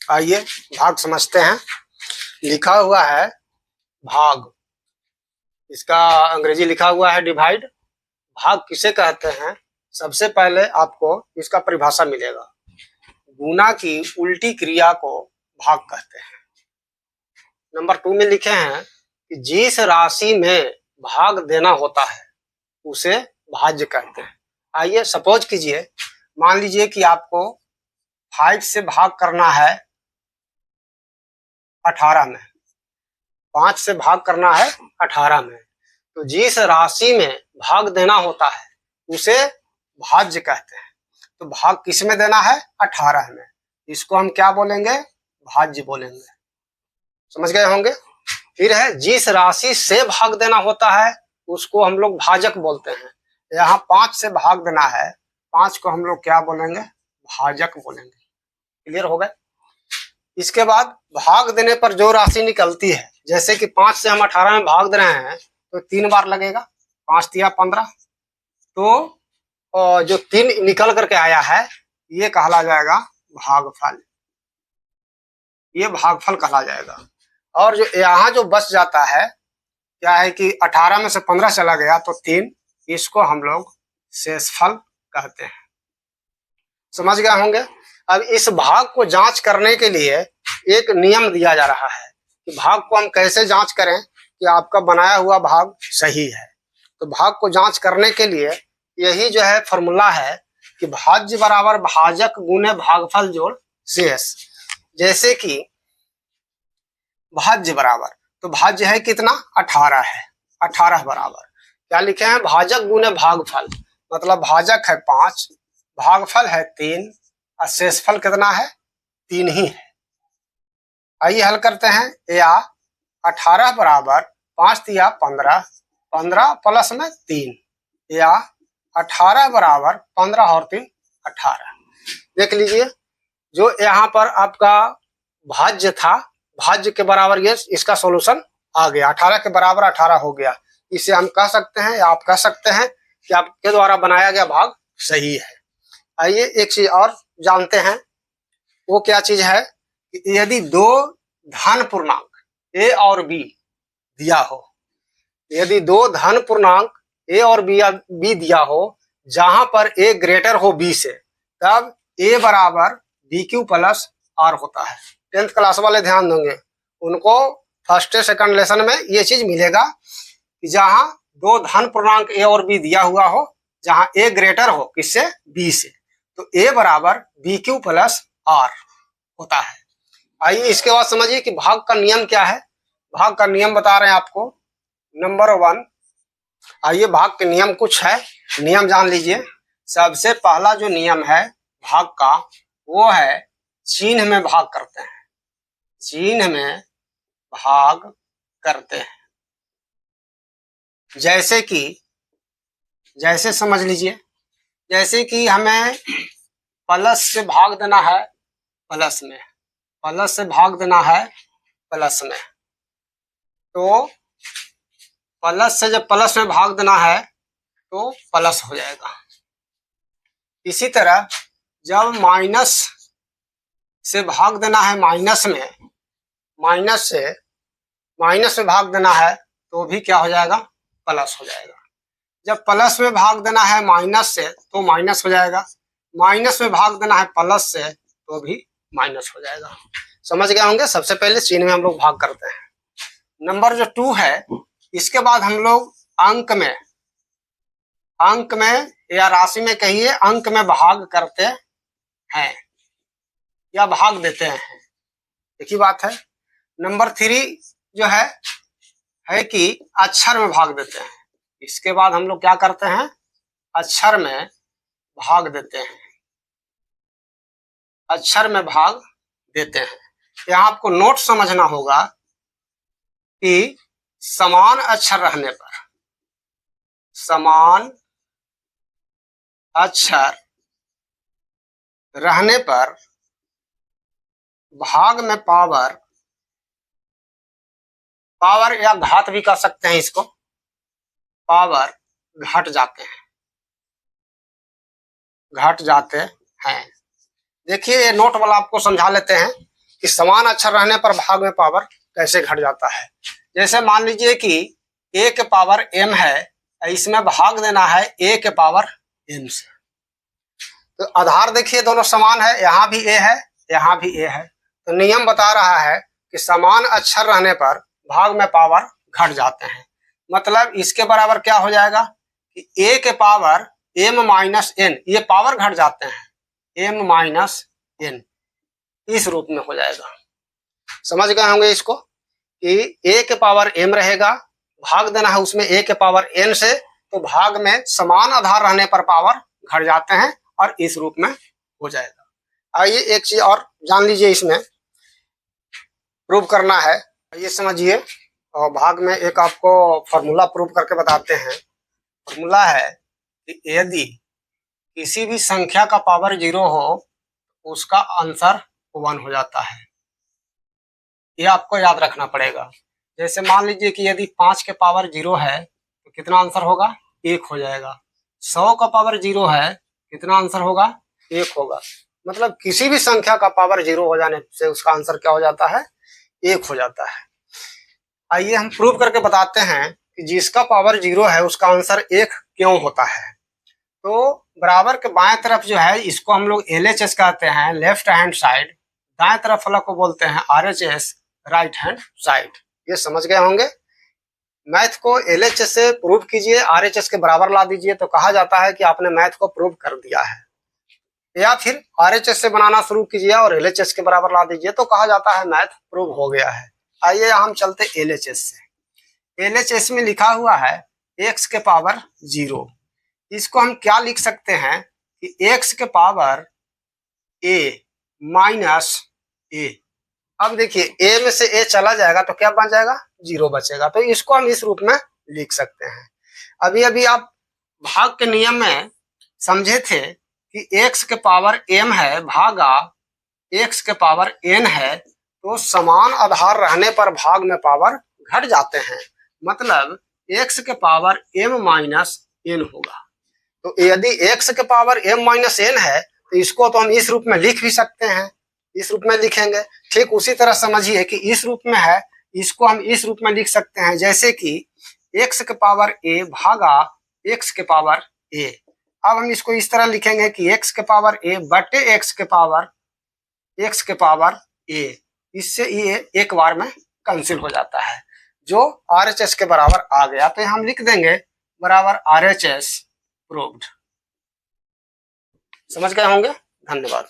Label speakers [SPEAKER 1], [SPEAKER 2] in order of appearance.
[SPEAKER 1] आइए भाग समझते हैं। लिखा हुआ है भाग, इसका अंग्रेजी लिखा हुआ है डिवाइड। भाग किसे कहते हैं? सबसे पहले आपको इसका परिभाषा मिलेगा। गुना की उल्टी क्रिया को भाग कहते हैं। नंबर 2 में लिखे हैं कि जिस राशि में भाग देना होता है उसे भाज्य कहते हैं। आइए सपोज कीजिए, मान लीजिए कि आपको 5 से भाग करना है 18 में, 5 से भाग करना है 18 में, तो जिस राशि में भाग देना होता है उसे भाज्य कहते हैं। तो भाग किस में देना है? 18 में। इसको हम क्या बोलेंगे? भाज्य बोलेंगे। समझ गए होंगे। फिर है जिस राशि से भाग देना होता है उसको हम लोग भाजक बोलते हैं। यहाँ 5 से भाग देना है, 5 को हम लोग क्या बोलेंगे? भाजक बोलेंगे। क्लियर हो गए। इसके बाद भाग देने पर जो राशि निकलती है, जैसे कि 5 से हम 18 में भाग दे रहे हैं तो 3 बार लगेगा, 5 तिया 15, तो जो 3 निकल करके आया है ये कहला जाएगा भागफल। ये भागफल कहला जाएगा। और जो यहाँ जो बच जाता है, क्या है कि 18 में से 15 चला गया तो 3, इसको हम लोग शेषफल कहते हैं। समझ गए होंगे। अब इस भाग को जांच करने के लिए एक नियम दिया जा रहा है कि भाग को हम कैसे जांच करें कि आपका बनाया हुआ भाग सही है। तो भाग को जांच करने के लिए यही जो है फॉर्मूला है कि भाज्य बराबर भाजक गुने भागफल जोड़ शेष। जैसे कि भाज्य बराबर, तो भाज्य है कितना? 18 है। 18 बराबर क्या लिखे हैं? भाजक गुने भागफल, मतलब भाजक है 5, भागफल है 3 और शेषफल कितना है? 3 ही है। आइए हल करते हैं। या 18 बराबर 5 तिया 15, 15 प्लस में 3, या 18 बराबर 15 और 3 18। देख लीजिए, जो यहाँ पर आपका भाज्य था, भाज्य के बराबर ये इसका सॉल्यूशन आ गया। 18 के बराबर 18 हो गया। इसे हम कह सकते हैं या आप कह सकते हैं कि आपके द्वारा बनाया गया भाग सही है। आइए एक चीज और जानते हैं। वो क्या चीज है कि यदि 2 धन पूर्णांक ए और बी दिया हो, यदि 2 धन पूर्णांक ए और बी दिया हो जहां पर ए ग्रेटर हो बी से, तब ए बराबर बी क्यू प्लस आर होता है। 10th क्लास वाले ध्यान देंगे, उनको फर्स्ट सेकंड लेसन में ये चीज मिलेगा कि जहां 2 धन पूर्णांक ए और बी दिया हुआ हो, जहां ए ग्रेटर हो किससे? बी से, तो ए बराबर बी क्यू प्लस आर होता है। आइए इसके बाद समझिए कि भाग का नियम क्या है। भाग का नियम बता रहे हैं आपको। नंबर 1, आइए भाग के नियम कुछ है, नियम जान लीजिए। सबसे पहला जो नियम है भाग का वो है चिन्ह में भाग करते हैं। चिन्ह में भाग करते हैं। जैसे समझ लीजिए, जैसे कि हमें प्लस से भाग देना है प्लस में, प्लस से भाग देना है प्लस में, तो प्लस से जब प्लस में भाग देना है तो प्लस हो जाएगा। इसी तरह जब माइनस से भाग देना है माइनस में, माइनस में भाग देना है तो भी क्या हो जाएगा? प्लस हो जाएगा। जब प्लस में भाग देना है माइनस से तो माइनस हो जाएगा, माइनस में भाग देना है प्लस से तो भी माइनस हो जाएगा। समझ गए होंगे। सबसे पहले चिन्ह में हम लोग भाग करते हैं। नंबर जो 2 है, इसके बाद हम लोग अंक में या राशि में कहिए, अंक में भाग करते हैं या भाग देते हैं, एक ही बात है। नंबर 3 जो है कि अक्षर में भाग देते हैं। इसके बाद हम लोग क्या करते हैं? अक्षर में भाग देते हैं। अक्षर में भाग देते हैं। यहाँ आपको नोट समझना होगा कि समान अक्षर रहने पर, समान अक्षर रहने पर भाग में पावर या घात भी कह सकते हैं इसको, पावर घट जाते हैं। देखिए ये नोट वाला आपको समझा लेते हैं कि समान अक्षर रहने पर भाग में पावर कैसे घट जाता है। जैसे मान लीजिए कि a के पावर m है, इसमें भाग देना है a के पावर m से। तो आधार देखिए दोनों समान है, यहाँ भी a है, यहाँ भी a है। तो नियम बता रहा है कि समान अक्षर रहने पर भाग में पावर घट जाते हैं। मतलब इसके बराबर क्या हो जाएगा कि a के पावर m माइनस n, ये पावर घट जाते हैं, m माइनस n इस रूप में हो जाएगा। समझ गए होंगे इसको कि a के पावर m रहेगा, भाग देना है उसमें a के पावर n से, तो भाग में समान आधार रहने पर पावर घट जाते हैं और इस रूप में हो जाएगा। आइए एक चीज और जान लीजिए, इसमें प्रूव करना है, ये समझिए। और भाग में एक आपको फॉर्मूला प्रूव करके बताते हैं। फॉर्मूला है कि यदि किसी भी संख्या का पावर 0 हो उसका आंसर 1 हो जाता है। ये आपको याद रखना पड़ेगा। जैसे मान लीजिए कि यदि 5 के पावर 0 है तो कितना आंसर होगा, 1 हो जाएगा। 100 का पावर 0 है, कितना आंसर होगा, 1 होगा। मतलब किसी भी संख्या का पावर 0 हो जाने से उसका आंसर क्या हो जाता है, 1 हो जाता है। आइए हम प्रूव करके बताते हैं कि जिसका पावर 0 है उसका आंसर 1 क्यों होता है। तो बराबर के बाएं तरफ जो है इसको हम लोग LHS कहते हैं, लेफ्ट हैंड साइड। दाएं तरफ वाला को बोलते हैं RHS, राइट हैंड साइड। ये समझ गए होंगे। मैथ को LHS से प्रूव कीजिए, RHS के बराबर ला दीजिए तो कहा जाता है कि आपने मैथ को प्रूव कर दिया है। या फिर RHS से बनाना शुरू कीजिए और LHS के बराबर ला दीजिए तो कहा जाता है मैथ प्रूव हो गया है। आइए हम चलते LHS से। LHS में लिखा हुआ है x के पावर 0। इसको हम क्या लिख सकते हैं कि x के पावर a माइनस a। अब देखिए a में से a चला जाएगा तो क्या बन जाएगा, 0 बचेगा। तो इसको हम इस रूप में लिख सकते हैं। अभी अभी आप भाग के नियम में समझे थे कि x के पावर m है भागा x के पावर n है, तो समान आधार रहने पर भाग में पावर घट जाते हैं। मतलब x के पावर m माइनस n होगा। तो यदि x के पावर m माइनस n है तो इसको तो हम इस रूप में लिख भी सकते हैं, इस रूप में लिखेंगे। ठीक उसी तरह समझिए कि इस रूप में है, इसको हम इस रूप में लिख सकते हैं, जैसे कि x के पावर a भागा x के पावर a। अब हम इसको इस तरह लिखेंगे कि x के पावर a बटे x के पावर a। इससे ये एक बार में कैंसिल हो जाता है, जो RHS के बराबर आ गया। तो हम लिख देंगे बराबर RHS प्रूव्ड। समझ गए होंगे। धन्यवाद।